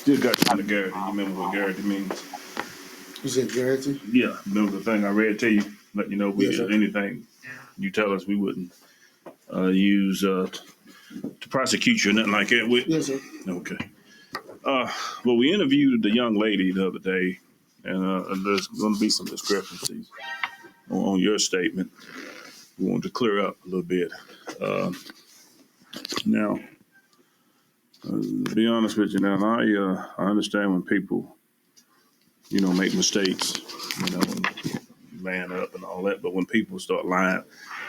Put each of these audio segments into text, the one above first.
Still got you on the Garrity. You remember what Garrity means? You said Garrity? Yeah, remember the thing I read to you? Let you know we Yes, sir. anything you tell us we wouldn't use to prosecute you or nothing like that with. Yes, sir. Okay. Well, we interviewed the young lady the other day, and there's going to be some discrepancies on your statement. We wanted to clear up a little bit. Now, to be honest with you, now I understand when people, make mistakes, and man up and all that. But when people start lying,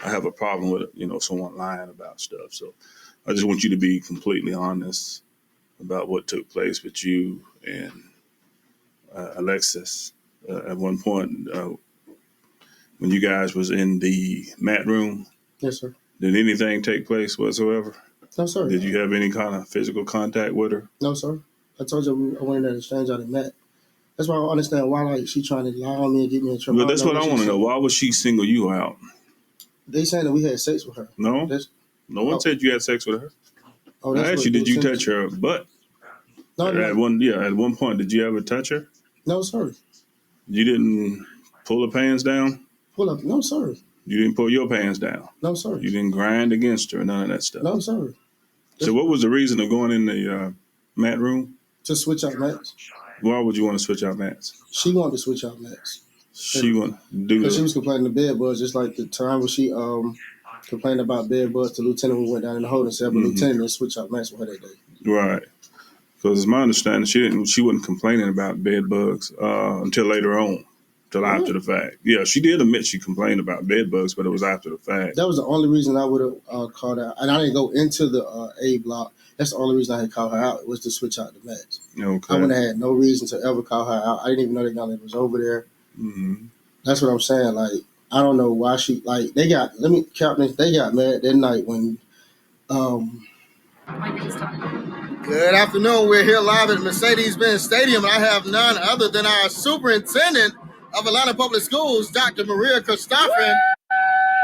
I have a problem with someone lying about stuff. So I just want you to be completely honest about what took place with you and Alexis at one point when you guys was in the mat room. Yes, sir. Did anything take place whatsoever? No, sir. Did you have any kind of physical contact with her? No, sir. I told you I went in there to exchange out of Matt. That's why I don't understand why she trying to lie on me and get me in trouble. Well, that's what I want to know. Why would she single you out? They saying that we had sex with her. No, no one said you had sex with her. Oh, I asked you, did you touch her butt? No, at one point, did you ever touch her? No, sir. You didn't pull her pants down? Pull up? No, sir. You didn't pull your pants down? No, sir. You didn't grind against her, none of that stuff? No, sir. So what was the reason of going in the mat room? To switch out mats. Why would you want to switch out mats? She wanted to switch out mats. She wanted to do because she was complaining to bed bugs, just like the time when she complained about bed bugs to Lieutenant when we went down in the holding cell, but Lieutenant didn't switch out mats with her that day. Right. Because it's my understanding she wasn't complaining about bed bugs until later on, till after the fact. Yeah, she did admit she complained about bed bugs, but it was after the fact. That was the only reason I would have called her out. And I didn't go into the A block. That's the only reason I had called her out was to switch out the mats. Okay. I wouldn't have had no reason to ever call her out. I didn't even know that young lady was over there. Mm-hmm. That's what I'm saying. Like, I don't know why they got mad that night when Good afternoon. We're here live at Mercedes-Benz Stadium, and I have none other than our superintendent of Atlanta Public Schools, Dr. Maria Christopher.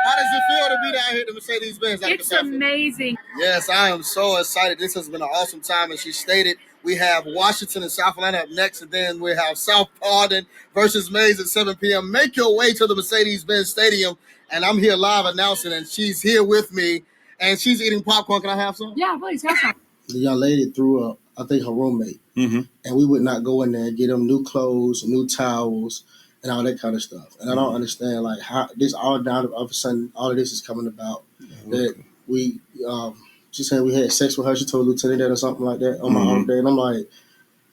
How does it feel to be down here at the Mercedes-Benz? It's amazing. Yes, I am so excited. This has been an awesome time, and she stated we have Washington and South Atlanta up next, and then we have South Paulding versus Mays at 7 p.m. Make your way to the Mercedes-Benz Stadium, and I'm here live announcing, and she's here with me, and she's eating popcorn. Can I have some? Yeah, please have some. The young lady threw up, I think, her roommate, and we would not go in there and get them new clothes, new towels, and all that kind of stuff. And I don't understand, like, how this all of a sudden, all of this is coming about. That we, she said we had sex with her. She told Lieutenant that or something like that on my own day. And I'm like,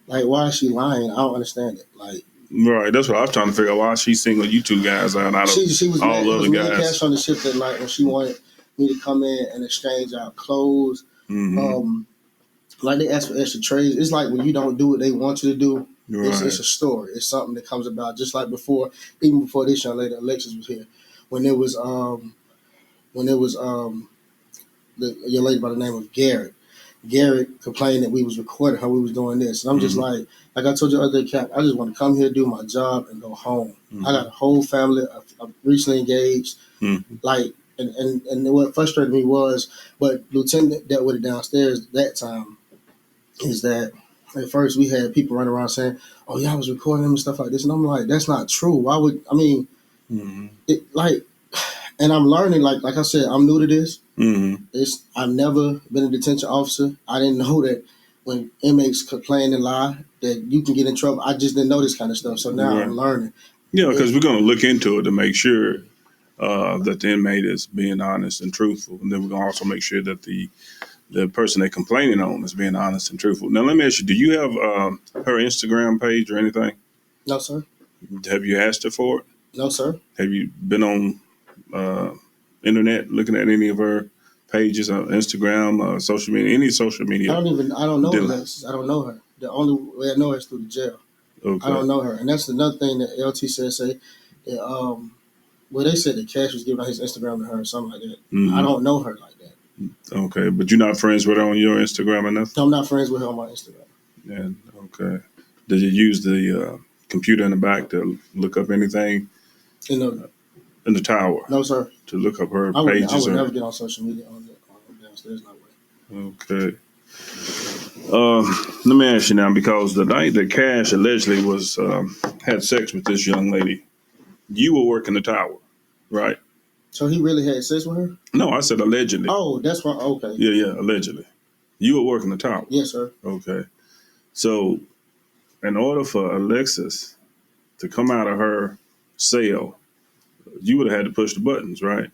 why is she lying? I don't understand it. Like, right, that's what I was trying to figure out. Why she singled you two guys out of she was all mad, other guys. Cash on the ship that night when she wanted me to come in and exchange our clothes. Like they ask for extra trays. It's like when you don't do what they want you to do. Right. It's a story. It's something that comes about. Just like before, even before this young lady Alexis was here, when it was the young lady by the name of Garrett. Garrett complained that we was recording her. We was doing this, and I'm just like I told you the other day, Cap. I just want to come here, do my job, and go home. I got a whole family. I'm recently engaged. Like, and what frustrated me was, but Lieutenant dealt with it downstairs that time. Is that at first we had people running around saying, "Oh yeah, I was recording him and stuff like this," and I'm like, "That's not true. Why would I mean?" It like, and I'm learning. Like I said, I'm new to this. I've never been a detention officer. I didn't know that when inmates complain and lie that you can get in trouble. I just didn't know this kind of stuff. So now I'm learning. Yeah, because we're going to look into it to make sure that the inmate is being honest and truthful, and then we're going to also make sure that the person they're complaining on is being honest and truthful. Now, let me ask you, do you have her Instagram page or anything? No, sir. Have you asked her for it? No, sir. Have you been on internet looking at any of her pages on Instagram, social media, any social media? I don't know Alexis. I don't know her. The only way I know her is through the jail. Okay. I don't know her. And that's another thing that LT say that, they said that Cash was giving out his Instagram to her or something like that. I don't know her like that. Okay, but you're not friends with her on your Instagram or nothing? I'm not friends with her on my Instagram. And okay, did you use the computer in the back to look up anything You know, in the tower no, sir. to look up her I would pages? never get on social media on downstairs. No way. Okay. Let me ask you now, because the night that Cash allegedly was had sex with this young lady, you were working the tower, right? So he really had sex with her? No, I said allegedly. Oh, that's why. Okay. Yeah, allegedly. You were working the tower. Yes, sir. Okay. So, in order for Alexis to come out of her cell, you would have had to push the buttons, right?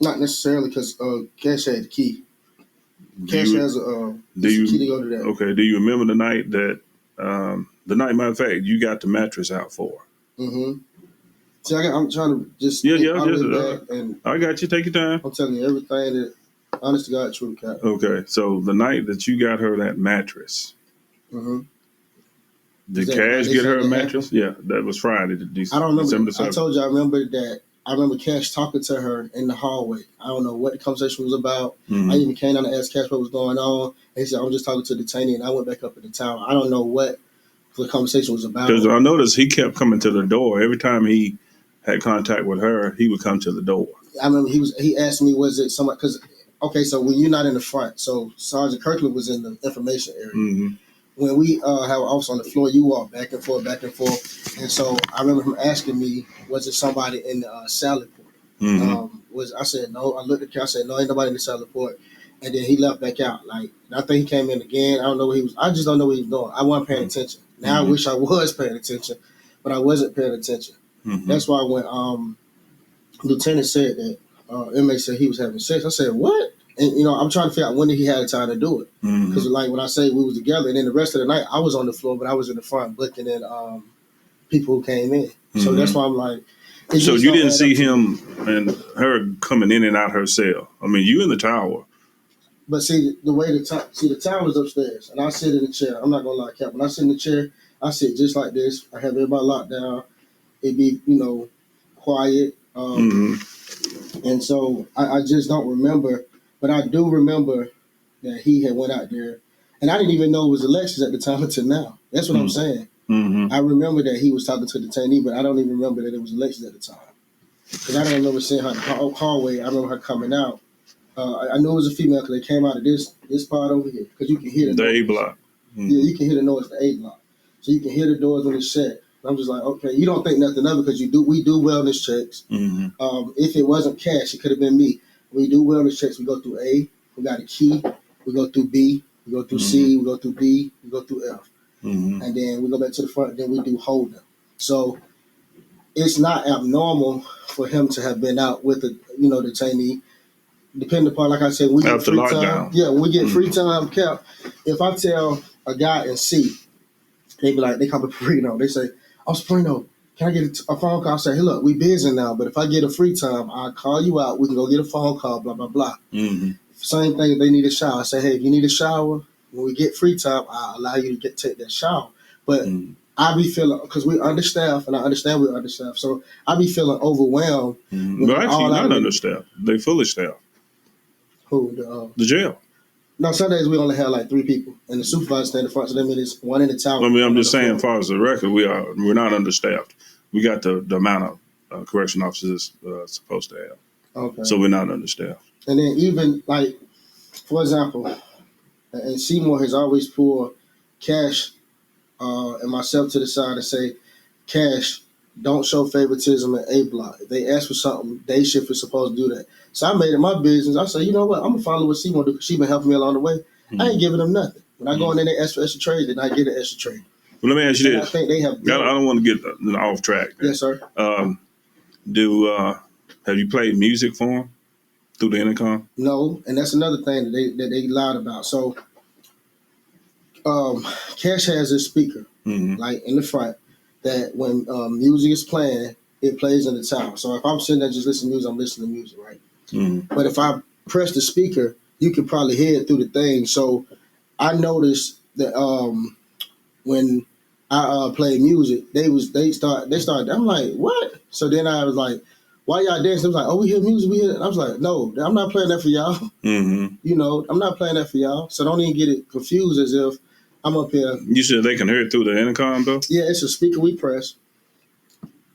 Not necessarily, because Cash had the key. Cash has a key to go to that. Okay. Do you remember the night that, matter of fact, you got the mattress out for her? Mm-hmm. See, I'm trying to just back, and I got you. Take your time. I'm telling you everything that, honest to God, true, Cap. Okay. So the night that you got her that mattress, mm-hmm. did Cash get her a mattress? Yeah, that was Friday. I don't remember. I told you I remember that. I remember Cash talking to her in the hallway. I don't know what the conversation was about. Mm-hmm. I even came down to ask Cash what was going on. And he said, I'm just talking to the detainee, and I went back up in the tower. I don't know what the conversation was about. Because I noticed he kept coming to the door. Every time he had contact with her, he would come to the door. I remember he asked me, was it somebody, because, okay, so when you're not in the front, so Sergeant Kirkland was in the information area. Mm-hmm. When we have an officer on the floor, you walk back and forth. And so I remember him asking me, was it somebody in the salad port? Mm-hmm. I said, no. I looked at the I said, no, ain't nobody in the salad port. And then he left back out. Like, I think he came in again. I don't know what he was. I just don't know what he was doing. I wasn't paying attention. Now I wish I was paying attention, but I wasn't paying attention. Mm-hmm. That's why when Lieutenant said that inmate said he was having sex, I said, what? And, I'm trying to figure out when did he have the time to do it. Because, like, when I say we was together, and then the rest of the night, I was on the floor, but I was in the front looking at people who came in. So that's why I'm like. So you didn't see him and her coming in and out her cell. I mean, you in the tower. But see, the tower is upstairs, and I sit in the chair. I'm not going to lie, Cap. When I sit in the chair, I sit just like this. I have everybody locked down. It be, quiet. And so I just don't remember. But I do remember that he had went out there. And I didn't even know it was Alexis at the time until now. That's what I'm saying. Mm-hmm. I remember that he was talking to the detainee, but I don't even remember that it was Alexis at the time. Because I don't remember seeing her in the hallway. I remember her coming out. I knew it was a female because they came out of this part over here. Because you can hear the A block. Mm-hmm. Yeah, you can hear the noise, the A block. So you can hear the doors when it's shut. I'm just like, okay, you don't think nothing of it because we do wellness checks. Mm-hmm. If it wasn't Cash, it could have been me. We do wellness checks. We go through A. We got a key. We go through B. We go through C. We go through D. We go through F. And then we go back to the front. Then we do hold them. So it's not abnormal for him to have been out with the detainee. Depending upon, like I said, we get free time. Yeah, when we get free time, Cap. If I tell a guy in C, they be like, they come to Perino. They say, "Oh, Perino, can I get a phone call?" I say, "Hey, look, we busy now, but if I get a free time, I'll call you out. We can go get a phone call. Blah blah blah." Same thing. If they need a shower, I say, "Hey, if you need a shower, when we get free time, I'll allow you to take that shower." But I be feeling, because we're understaffed, and I understand we're understaffed, so I be feeling overwhelmed. But actually, not understaffed. They fully staffed. Who the jail? No, some days we only have like 3 people, and the supervisor stand in front. So that means one in the tower. I mean, I'm just saying, as far as the record, we're not understaffed. We got the amount of correctional officers supposed to have. Okay. So we're not understaffed. And then even like, for example, and Seymour has always pulled Cash and myself to the side and say, Cash, don't show favoritism at A block. If they ask for something, day shift is supposed to do that. So I made it my business. I said, you know what? I'm gonna follow what Seymour do because she been helping me along the way. I ain't giving them nothing. When I go in there, they ask for extra trade, then I get an extra trade. Well, let me ask you this. I think they have. I don't want to get off track. Yes, sir. Have you played music for them through the intercom? No, and that's another thing that they lied about. So, Cash has a speaker like in the front that when music is playing, it plays in the tower. So if I'm sitting there just listening to music, I'm listening to music, right? But if I press the speaker, you can probably hear it through the thing. So I noticed that when I played music, they started. I'm like, what? So then I was like, why y'all dancing? I was like, oh, we hear music, we hear it. I was like, no, I'm not playing that for y'all. I'm not playing that for y'all. So don't even get it confused as if I'm up here. You said they can hear it through the intercom though? Yeah, it's a speaker we press.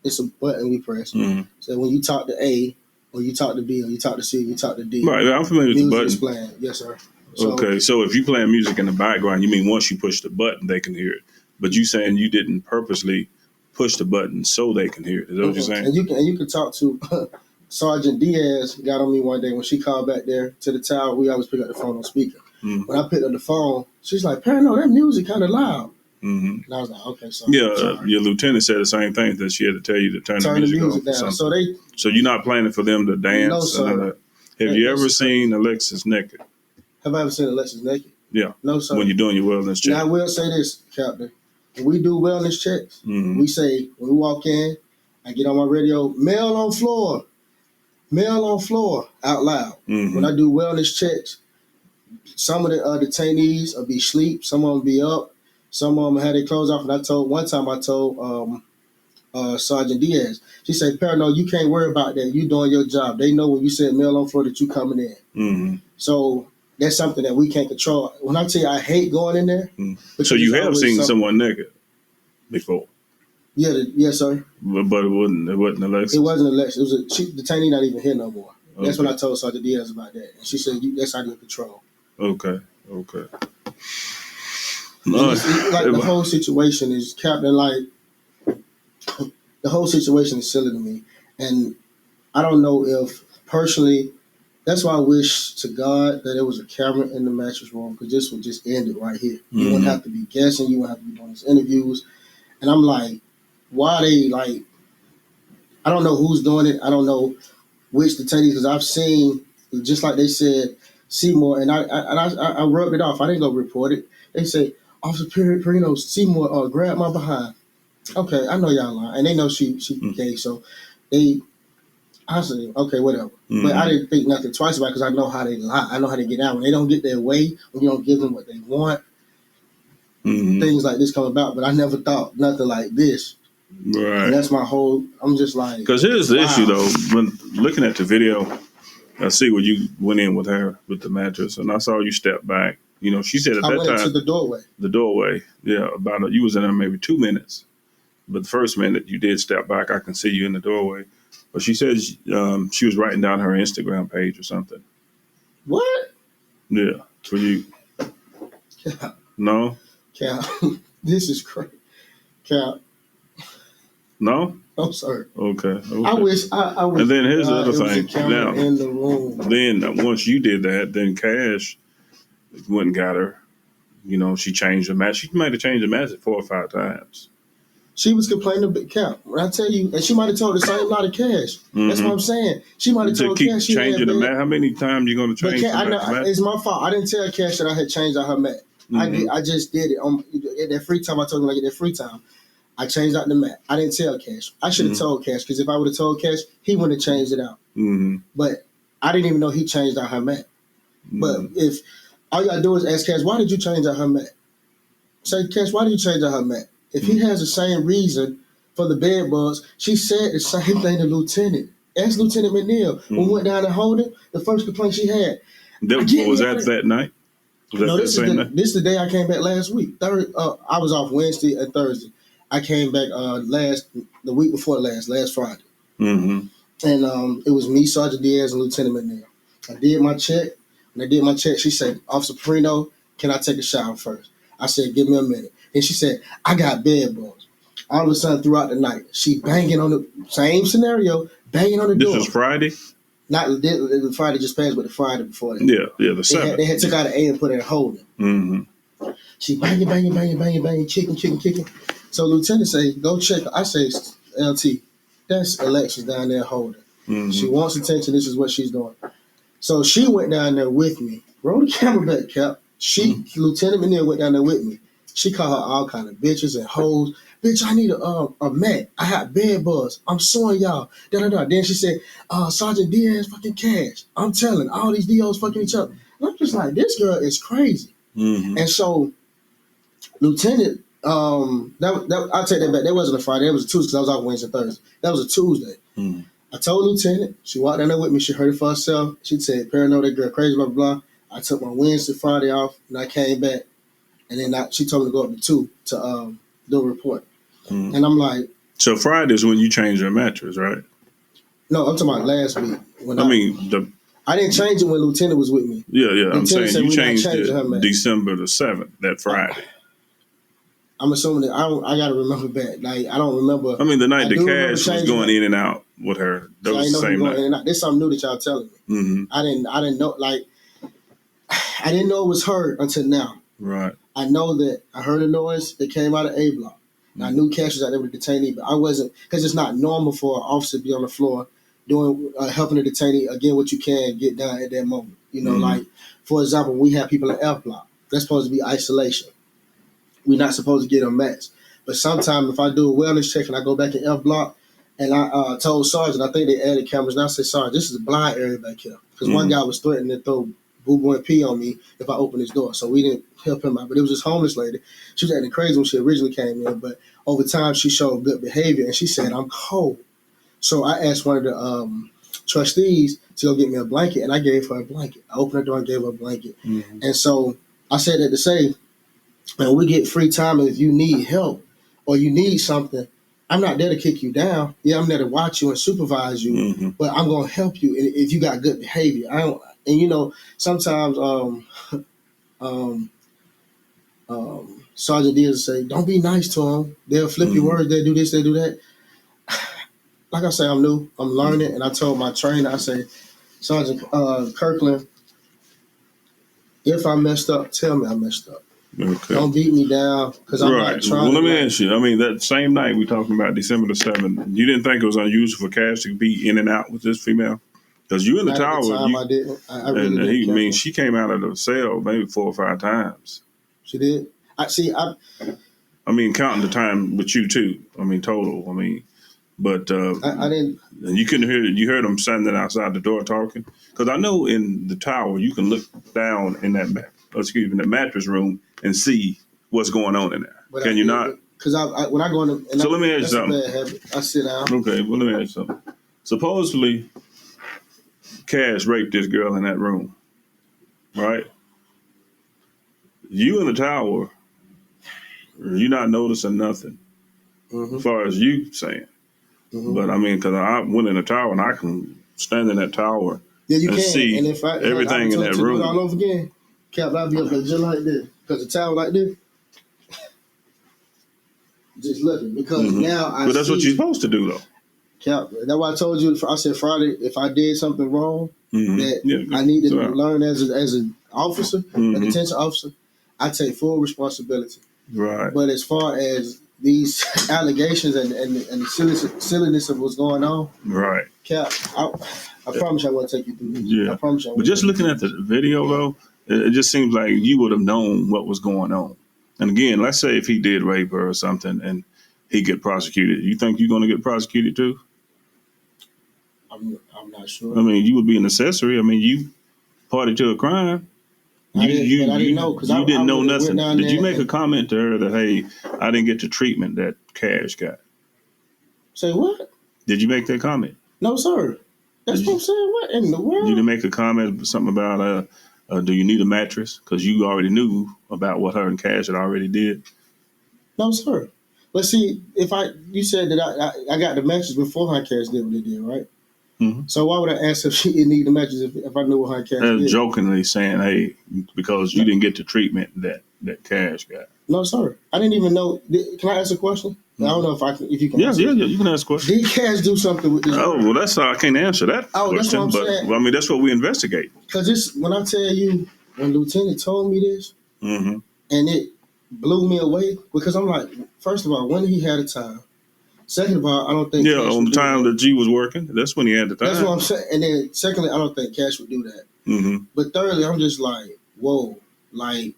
It's a button we press. Mm-hmm. So when you talk to A, or you talk to B, or you talk to C, or you talk to D. Right, I'm familiar with the music button. is playing. Yes, sir. So, Okay, so if you playing music in the background, you mean once you push the button, they can hear it. But you saying you didn't purposely push the button so they can hear it. Is that what you're saying? And you can talk to Sergeant Diaz. Got on me one day when she called back there to the tower. We always pick up the phone on speaker. Mm-hmm. When I picked up the phone, she's like, "Perry, no, that music kind of loud." Mm-hmm. And I was like, "Okay, so your lieutenant said the same thing, that she had to tell you to turn the music off down." So you're not planning for them to dance? No, sir. Have you ever seen Alexis naked? Have I ever seen Alexis naked? Yeah. No, sir. When you're doing your wellness check. Now I will say this, Captain. When we do wellness checks, Mm-hmm. we say when we walk in, I get on my radio, male on floor out loud. Mm-hmm. When I do wellness checks, some of the detainees will be asleep, some of them be up, some of them had their clothes off. And I told Sergeant Diaz, she said, "Perry, no, you can't worry about that. You doing your job. They know when you said male on floor that you coming in." Mm-hmm. So that's something that we can't control. When I tell you I hate going in there. Mm-hmm. So you have seen someone naked before? Yeah, yes, sir. But it wasn't Alexis? It wasn't Alexis. It was a detainee not even here no more. Okay. That's when I told Sergeant Diaz about that. And she said, that's out of your control. Okay. The whole situation is, Captain, the whole situation is silly to me. And I don't know if, personally, that's why I wish to God that there was a camera in the mattress room, because this would just end it right here. Mm-hmm. You wouldn't have to be guessing. You wouldn't have to be doing these interviews. And I'm like, why they, I don't know who's doing it. I don't know which detainees, because I've seen, just like they said, Seymour, and I rubbed it off. I didn't go report it. They say, "Officer Perino, Seymour grabbed my behind." Okay, I know y'all lying. And they know she gay, so I said, okay, whatever. Mm-hmm. But I didn't think nothing twice about it, because I know how they lie. I know how they get out. When they don't get their way, when you don't give them what they want, things like this come about. But I never thought nothing like this. Right. And that's my whole, I'm just like. Because here's the issue, though. When looking at the video, I see where you went in with her with the mattress, and I saw you step back. You know, she said at that time. I went into the doorway. The doorway, yeah. You was in there maybe 2 minutes. But the first minute you did step back, I can see you in the doorway. But she said she was writing down her Instagram page or something. What? Yeah. For you. Cap. No? Cap. This is crazy. Cap. No? I'm sorry. Okay. I wish. And then here's the other thing. Now, in the room. Then once you did that, then Cash went and got her. You know, she changed the match. She might have changed the match 4 or 5 times. She was complaining about Cap. When I tell you, and she might have told the same lot of Cash. Mm-hmm. That's what I'm saying. She might have told Cash she changing the mat. How many times you going to change the mat? It's my fault. I didn't tell Cash that I had changed out her mat. Mm-hmm. I just did it. At that free time, I told him I get that free time. I changed out the mat. I didn't tell Cash. I should have told Cash, because if I would have told Cash, he wouldn't have changed it out. Mm-hmm. But I didn't even know he changed out her mat. Mm-hmm. But if all you got to do is ask Cash, why did you change out her mat? Say, Cash, why did you change out her mat? If he has the same reason for the bed bugs, she said the same thing to Lieutenant. Ask Lieutenant McNeil. When we went down and hold him, the first complaint she had. Was that night? No, this is the day I came back last week. I was off Wednesday and Thursday. I came back the week before last Friday. Mm-hmm. And it was me, Sergeant Diaz, and Lieutenant McNeil. I did my check. When I did my check, she said, "Officer Perino, can I take a shower first?" I said, "Give me a minute." And she said, "I got bed bugs." All of a sudden, throughout the night, she banging on the same scenario, banging on the door. This was Friday? Not the Friday just passed, but the Friday before that. Yeah, the 7th. They had took out an A and put it in holding. Mm-hmm. She banging, kicking. So Lieutenant say, "Go check." I say, "LT, that's Alexis down there holding. Mm-hmm. She wants attention. This is what she's doing." So she went down there with me. Roll the camera back, Cap. Lieutenant McNeil went down there with me. She called her all kind of bitches and hoes. "Bitch, I need a mat. I have bed bugs. I'm suing y'all." Then she said, "Sergeant Diaz fucking Cash. I'm telling all these DOs fucking each other." And I'm just like, this girl is crazy. Mm-hmm. And so, Lieutenant, I'll take that back. That wasn't a Friday. That was a Tuesday, because I was off Wednesday and Thursday. That was a Tuesday. Mm-hmm. I told Lieutenant. She walked down there with me. She heard it for herself. She said, "Perino, that girl crazy, blah, blah, blah." I took my Wednesday, Friday off, and I came back. And then she told me to go up to 2 to do a report. Mm. And I'm like, so Friday is when you changed your mattress, right? no, I'm talking about last week. I didn't change it when Lieutenant was with me. Yeah. I'm Lieutenant saying you changed it her December the 7th, that Friday. I'm assuming that I got to remember back. Like, I don't remember. I mean, the night the Cash was going in and out with her. That was the same night. There's something new that y'all telling me. Mm-hmm. I didn't know. Like, I didn't know it was her until now. Right. I know that I heard a noise that came out of A block. And I knew Cash was out there with the detainee, but I wasn't, because it's not normal for an officer to be on the floor doing helping the detainee again what you can get done at that moment. You know, like, for example, we have people in F block. That's supposed to be isolation. We're not supposed to get them matched. But sometimes if I do a wellness check and I go back in F block, and I told Sergeant, I think they added cameras, and I said, Sergeant, this is a blind area back here. Because one guy was threatening to throw boo-boo and pee on me if I opened his door. So we didn't help him out. But it was this homeless lady. She was acting crazy when she originally came in. But over time, she showed good behavior. And she said, I'm cold. So I asked one of the trustees to go get me a blanket. And I gave her a blanket. I opened the door and gave her a blanket. Mm-hmm. And so I said that to say, when we get free time, and if you need help or you need something, I'm not there to kick you down. Yeah, I'm there to watch you and supervise you, but I'm going to help you if you got good behavior. And you know, sometimes Sergeant Diaz say, don't be nice to them. They'll flip your words. They'll do this, they'll do that. Like I say, I'm new. I'm learning. And I told my trainer, I say, Sergeant Kirkland, if I messed up, tell me I messed up. Okay. Don't beat me down because I'm not trying. Well, let me ask you. I mean, that same night we talking about December the 7th, you didn't think it was unusual for Cash to be in and out with this female? Because you in the tower. I didn't. I really didn't. She came out of the cell maybe 4 or 5 times. She did. I mean, counting the time with you too. I mean, total. I mean, but I didn't. You couldn't hear. You heard them standing outside the door talking. Because I know in the tower you can look down in that mattress room and see what's going on in there. But can you not? Because when I go in the, so let me ask you something. Bad habit. I sit down. Okay, well let me ask you something. Supposedly, Cash raped this girl in that room, right? You in the tower, you're not noticing nothing, as far as you saying. But I mean, because I went in the tower and I can stand in that tower. Yeah, you can see and if everything in that room. Do it all over again. Cap, I'll be up there just like this. Because the tower like this. Just looking. Because now I But that's what you're supposed to do, though. Cap, that's why I told you, I said Friday, if I did something wrong, that I need to learn as an officer, a detention officer, I take full responsibility. Right. But as far as these allegations and the silliness of what's going on, right. Cap, I promise I won't take you through this. Yeah. I promise I won't. But just looking at the video, though, it just seems like you would have known what was going on. And again, let's say if he did rape her or something and he get prosecuted, you think you're going to get prosecuted too? I'm not sure. I mean, you would be an accessory. I mean, you party to a crime. I didn't know because you didn't know nothing. Did you make a comment to her that, hey, I didn't get the treatment that Cash got? Say what? Did you make that comment? No, sir. That's what I'm saying. What in the world? You didn't make a comment, something about, do you need a mattress? Because you already knew about what her and Cash had already did. No, sir. But see, you said that I got the mattress before her Cash did what they did, right? Mm-hmm. So why would I ask if she didn't need the mattress if I knew what her Cash did? Jokingly saying, hey, because you didn't get the treatment that Cash got. No, sir. I didn't even know. Can I ask a question? Mm-hmm. I don't know if you can. Yeah, you can ask a question. Did Cash do something with this? Oh, well, that's I can't answer that question. That's what I'm saying. But I mean, that's what we investigate. Because when I tell you, when Lieutenant told me this, and it blew me away, because I'm like, first of all, when he had a time. Second of all, I don't think. Yeah, on the time that G was working, that's when he had the time. That's what I'm saying. And then, secondly, I don't think Cash would do that. Mm-hmm. But thirdly, I'm just like, whoa, like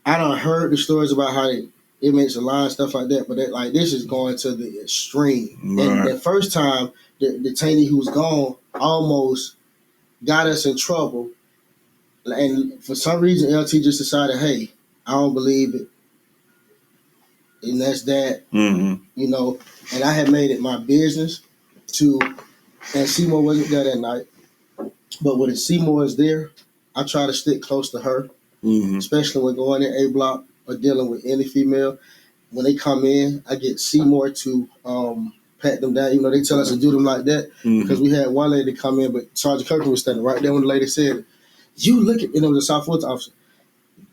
I done heard the stories about how it makes a lie and stuff like that, but this is going to the extreme. Right. And the first time, the detainee who was gone almost got us in trouble, and for some reason, LT just decided, hey, I don't believe it. And that's that, you know. And I had made it my business and Seymour wasn't there that night. But when Seymour is there, I try to stick close to her especially when going in A block or dealing with any female. When they come in, I get Seymour to pat them down. They tell us to do them like that because we had one lady come in, but Sergeant Kirkland was standing right there when the lady said, "You look at," and it was a Southwoods officer,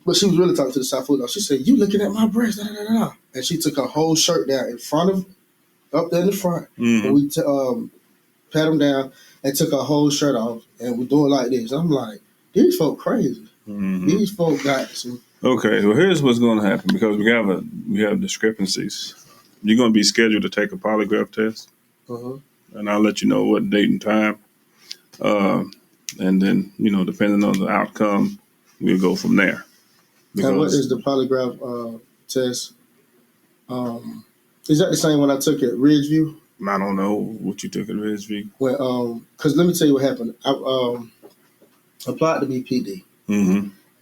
but she was really talking to the Southwoods officer. She said, "You looking at my breast?" Da, da, da, da. And she took her whole shirt down in front of, up there in the front, and we pat them down and took her whole shirt off, and we're doing like this. I'm like, these folk crazy. These folk got some. Okay, well, here's what's going to happen because we have discrepancies. You're going to be scheduled to take a polygraph test, and I'll let you know what date and time. And then, depending on the outcome, we'll go from there. And what is the polygraph test? Is that the same one I took at Ridgeview? I don't know what you took at Ridgeview. Well, because let me tell you what happened. I applied to be PD.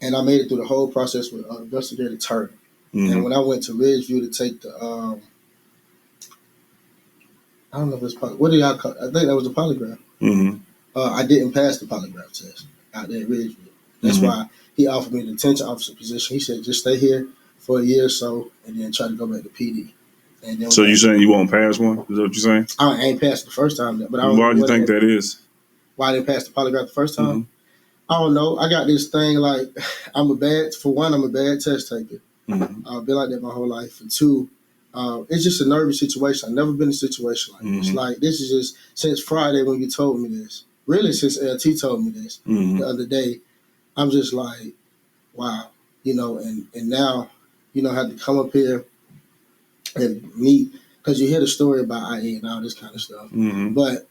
And I made it through the whole process with Investigator Turner. And when I went to Ridgeview to take the, I don't know if it's what did y'all call it? I think that was the polygraph. I didn't pass the polygraph test out there at Ridgeview. That's why he offered me the detention officer position. He said, just stay here for a year or so and then try to go back to PD. And then so you're saying you won't pass one? Is that what you're saying? I ain't passed the first time. But why do you think that is? Why I didn't pass the polygraph the first time? I don't know. I got this thing like I'm a bad test taker. I've been like that my whole life. For two, it's just a nervous situation. I've never been in a situation like this. Like this is just since Friday when you told me this. Really since LT told me this the other day. I'm just like, wow, and now, I have to come up here and meet because you hear the story about IA and all this kind of stuff. But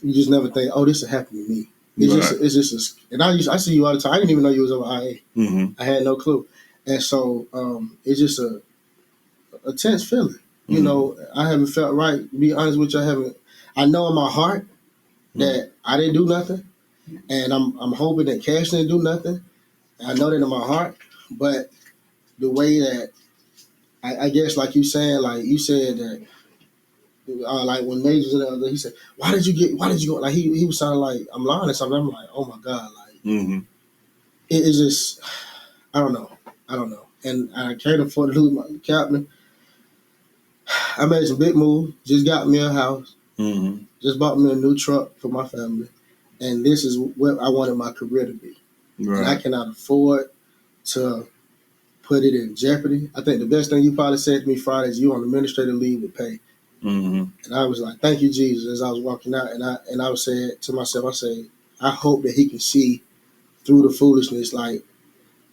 you just never think, oh, this will happen to me. It's just and I see you all the time. I didn't even know you was over IA. I had no clue. And so it's just a tense feeling. I haven't felt right. To be honest with you, I know in my heart that I didn't do nothing. And I'm hoping that Cash didn't do nothing. I know that in my heart. But the way that I guess like you saying, like you said that like when Major's in the other, he said, why did you go? Like he was sounding like I'm lying or something. I'm like, oh my God, like it's just I don't know. And I can't afford to lose my captain. I made some big moves, just got me a house, just bought me a new truck for my family. And this is what I wanted my career to be. Right. And I cannot afford to put it in jeopardy. I think the best thing you probably said to me Friday is you on administrative leave with pay. And I was like, thank you, Jesus, as I was walking out. And I was saying to myself, I hope that he can see through the foolishness. Like,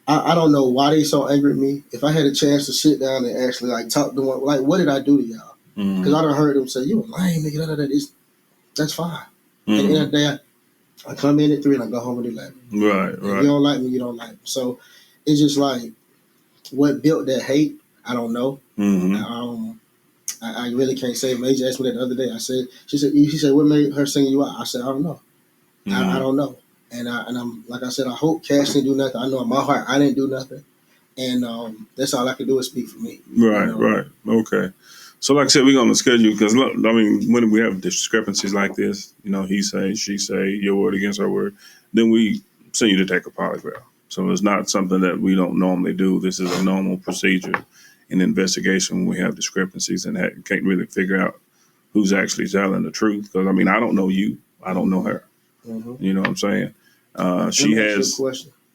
I don't know why they so angry at me. If I had a chance to sit down and actually like talk to them, like, what did I do to y'all? Because I done heard them say, you a lame nigga, that's fine. At the end of the day, I come in at 3 and I go home at 11. Right. If you don't like me, you don't like me. So it's just like what built that hate, I don't know. I really can't say. Major asked me that the other day. She said, what made her sing you out? I said, I don't know. I don't know. And I'm like I said, I hope Cash didn't do nothing. I know in my heart I didn't do nothing. And that's all I can do is speak for me. Right. Okay. So like I said, we're going to schedule because, look, I mean, when we have discrepancies like this, he say, she say, your word against our word, then we send you to take a polygraph. So it's not something that we don't normally do. This is a normal procedure in investigation when we have discrepancies and can't really figure out who's actually telling the truth. Because, I mean, I don't know you. I don't know her. You know what I'm saying? She has,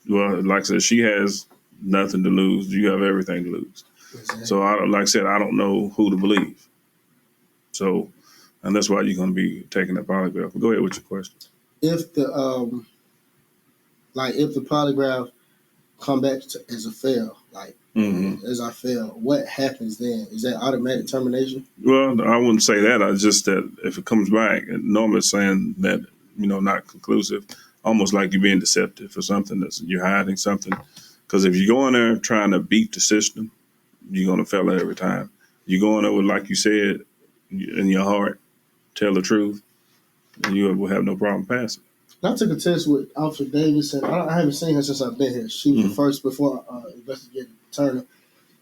well, like I said, she has nothing to lose. You have everything to lose. Exactly. So, like I said, I don't know who to believe. So, and that's why you're going to be taking that polygraph. But go ahead with your question. If the polygraph come back as a fail, like as I fail, what happens then? Is that automatic termination? Well, I wouldn't say that. I just that if it comes back, normally it's saying that not conclusive, almost like you're being deceptive for something you're hiding something. Because if you go in there trying to beat the system, you're going to fail it every time. You go in there with, like you said, in your heart, tell the truth, and you will have no problem passing. I took a test with Officer Davis, and I haven't seen her since I've been here. She was the first before Investigator Turner.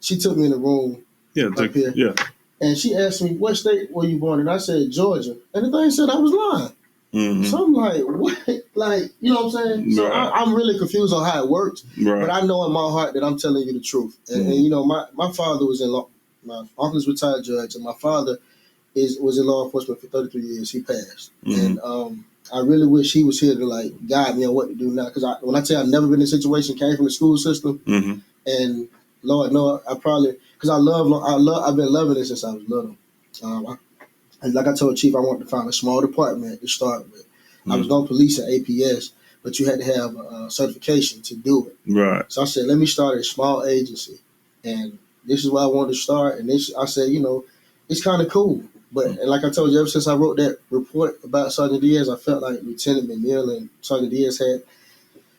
She took me in the room up here, and she asked me, what state were you born in? I said, Georgia. And the thing said I was lying. Mm-hmm. So I'm like, what? Like, you know what I'm saying? So Right. I'm really confused on how it works. Right. But I know in my heart that I'm telling you the truth. And, and you know, my father was in law. My uncle's retired judge, and my father was in law enforcement for 33 years. He passed. And I really wish he was here to like guide me on what to do now. Because when I tell you I've never been in a situation, came from the school system, and Lord, no, I probably because I've been loving it since I was little. And like I told Chief, I wanted to find a small department to start with. I was going to police at APS, but you had to have a certification to do it. Right. So I said, let me start a small agency, and this is why I wanted to start. And this, I said, you know, it's kind of cool. But and like I told you, ever since I wrote that report about Sergeant Diaz, I felt like Lieutenant McNeil and Sergeant Diaz had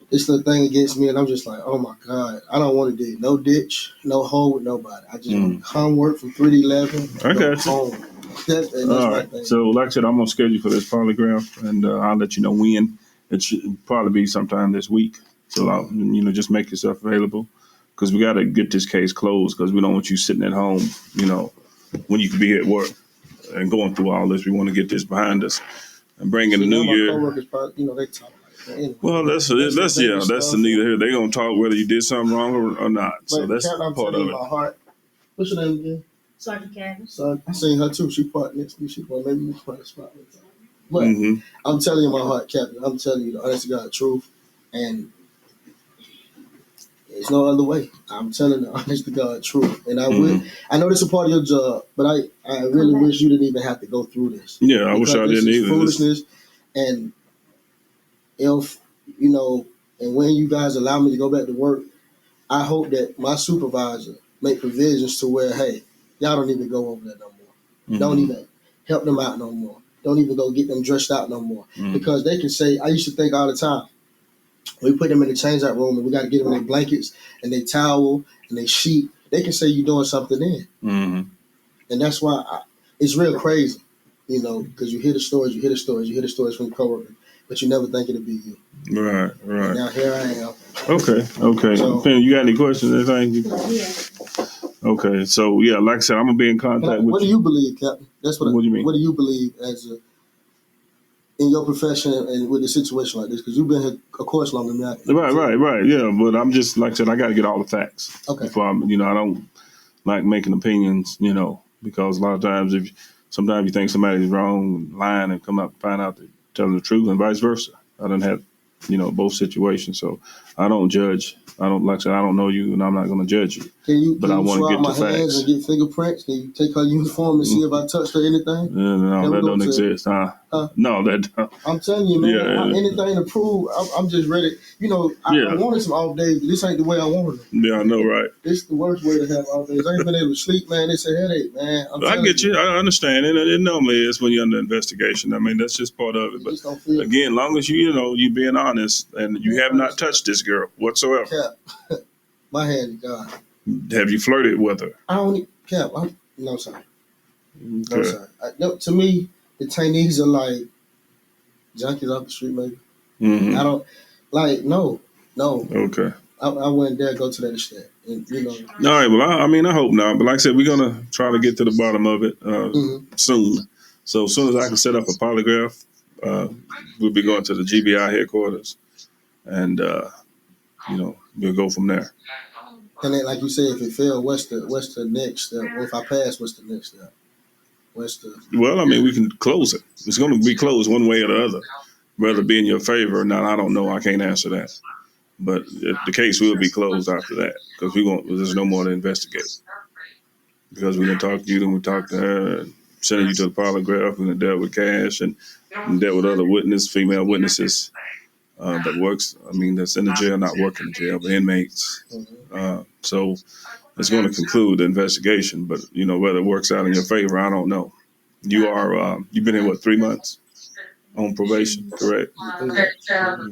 this little thing against me, and I'm just like, oh my God, I don't want to dig no ditch, no hole with nobody. I just want to come work from 3 to 11, I go got you. home. That's all right. thing. So, like I said, I'm gonna schedule for this polygraph, and I'll let you know when. It should probably be sometime this week. So, I'll, just make yourself available because we got to get this case closed because we don't want you sitting at home, when you could be at work and going through all this. We want to get this behind us and bring in the new year. My coworkers probably, they talk like that. Anyway, well, that's the neither here. They're gonna talk whether you did something wrong or not. But So that's I'm part of it. My heart. What's your name again? Sergeant Cash. So I seen her too. She part next to me. She part maybe we part the spot. But I'm telling you my heart, Captain. I'm telling you the honest to God truth, and there's no other way. I'm telling the honest to God truth, and I know this is a part of your job, but I really wish you didn't even have to go through this. Yeah, I wish I didn't either. Foolishness, and if and when you guys allow me to go back to work, I hope that my supervisor make provisions to where, hey, y'all don't even go over there no more. Don't even help them out no more. Don't even go get them dressed out no more. Because they can say, I used to think all the time, we put them in the change-out room and we got to get them in their blankets and their towel and their sheet. They can say you're doing something then. And that's why it's real crazy, because you hear the stories from the coworkers, but you never think it'll be you. Right. And now here I am. Okay. So, Penn, you got any questions? Anything? Yeah. Okay. So yeah, like I said, I'm gonna be in contact with you. What do you believe, Captain? What do you mean? What do you believe in your profession and with a situation like this? Because you've been here, of course, longer than that. Right. Yeah, but I'm just like I said, I got to get all the facts. Okay. Before I don't like making opinions, because a lot of times sometimes you think somebody's wrong, lying, and come up and find out they're telling the truth, and vice versa. I don't have, both situations, so I don't judge. I don't know you, and I'm not going to judge you. But I want to get the facts. And get fingerprints? Can you take her uniform and see if I touched her anything? No, that don't exist. No, that don't. I'm telling you, man. Anything to prove, I'm just ready. I wanted some off days, but this ain't the way I wanted it. Yeah, I know, right? This the worst way to have off days. I ain't been able to sleep, man. It's a headache, man. I get you. I understand. And it normally is when you're under investigation. I mean, that's just part of it. But again, long as you being honest and you have not touched this girl whatsoever. Cap. My hand to God. Have you flirted with her? I don't, Cap. No, sorry. Okay. No, sorry. To me, the Chinese are like junkies off the street, maybe. I don't no. Okay. I wouldn't dare go to that extent. And, All right. Well, I hope not. But like I said, we're gonna try to get to the bottom of it soon. So as soon as I can set up a polygraph, we'll be going to the GBI headquarters, and we'll go from there. And then, like you said, if it failed, what's the next step? Or if I pass, what's the next step? Well, I mean, we can close it. It's going to be closed one way or the other, whether it be in your favor or not. I don't know. I can't answer that. But the case will be closed after that because there's no more to investigate. Because we didn't talk to you, then we talked to her, and sending you to the polygraph, and dealt with Cash and dealt with other female witnesses that's in the jail, not working in the jail, but inmates. So it's going to conclude the investigation, but whether it works out in your favor, I don't know. You are you've been here 3 months on probation, correct? One question.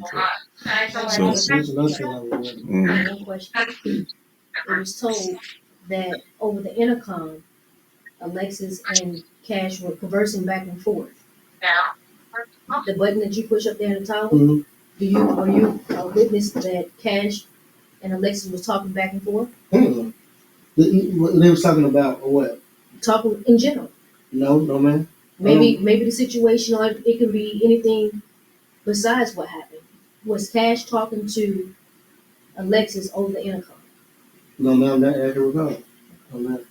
It was told that over the intercom, Alexis and Cash were conversing back and forth. The button that you push up there in the tower, are you a witness that Cash and Alexis was talking back and forth? They was talking about what? Talking in general. No, man. Maybe the situation, or it can be anything besides what happened. Was Cash talking to Alexis over the intercom? No, ma'am, that accurate. No, ma'am.